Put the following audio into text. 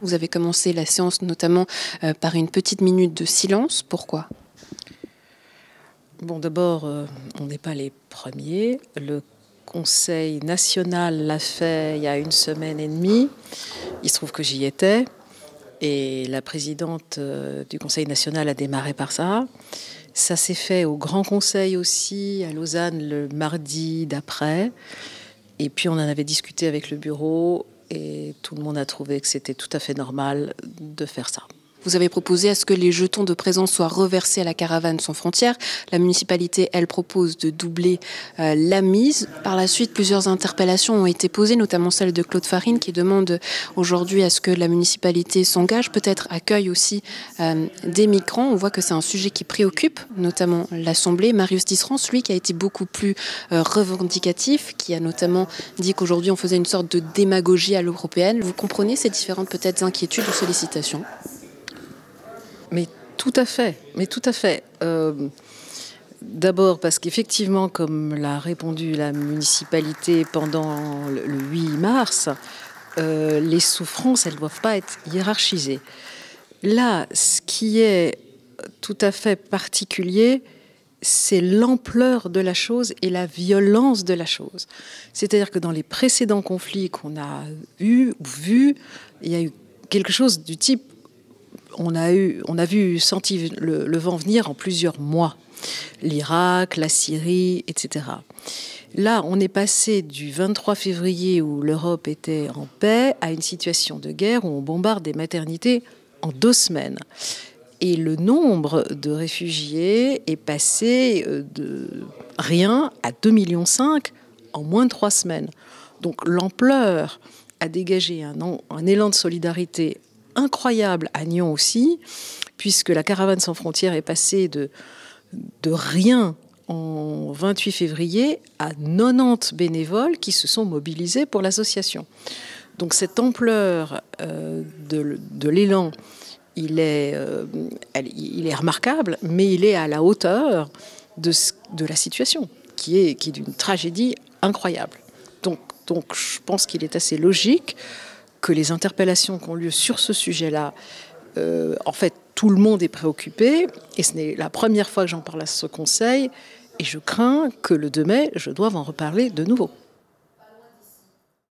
Vous avez commencé la séance notamment par une petite minute de silence. Pourquoi? Bon, d'abord, on n'est pas les premiers. Le Conseil national l'a fait il y a 1 semaine et demie. Il se trouve que j'y étais. Et la présidente du Conseil national a démarré par ça. Ça s'est fait au Grand Conseil aussi, à Lausanne, le mardi d'après. Et puis on en avait discuté avec le bureau et tout le monde a trouvé que c'était tout à fait normal de faire ça. Vous avez proposé à ce que les jetons de présence soient reversés à la caravane sans frontières. La municipalité, elle, propose de doubler la mise. Par la suite, plusieurs interpellations ont été posées, notamment celle de Claude Farine, qui demande aujourd'hui à ce que la municipalité s'engage, peut-être accueille aussi des migrants. On voit que c'est un sujet qui préoccupe, notamment l'Assemblée. Marius Tisserand, lui, qui a été beaucoup plus revendicatif, qui a notamment dit qu'aujourd'hui on faisait une sorte de démagogie à l'européenne. Vous comprenez ces différentes peut-être inquiétudes ou sollicitations? Mais tout à fait, d'abord parce qu'effectivement, comme l'a répondu la municipalité pendant le 8 mars, les souffrances, elles ne doivent pas être hiérarchisées. Là, ce qui est tout à fait particulier, c'est l'ampleur de la chose et la violence de la chose. C'est-à-dire que dans les précédents conflits qu'on a vu, il y a eu quelque chose du type... On a senti le vent venir en plusieurs mois. L'Irak, la Syrie, etc. Là, on est passé du 23 février où l'Europe était en paix à une situation de guerre où on bombarde des maternités en 2 semaines. Et le nombre de réfugiés est passé de rien à 2,5 millions en moins de 3 semaines. Donc l'ampleur a dégagé un élan de solidarité incroyable à Nyon aussi, puisque la caravane sans frontières est passée de rien en 28 février à 90 bénévoles qui se sont mobilisés pour l'association. Donc cette ampleur de l'élan, il est remarquable, mais il est à la hauteur de la situation, qui est d'une tragédie incroyable. Donc je pense qu'il est assez logique que les interpellations qui ont lieu sur ce sujet-là, en fait, tout le monde est préoccupé, et ce n'est la première fois que j'en parle à ce conseil, et je crains que le 2 mai, je doive en reparler de nouveau.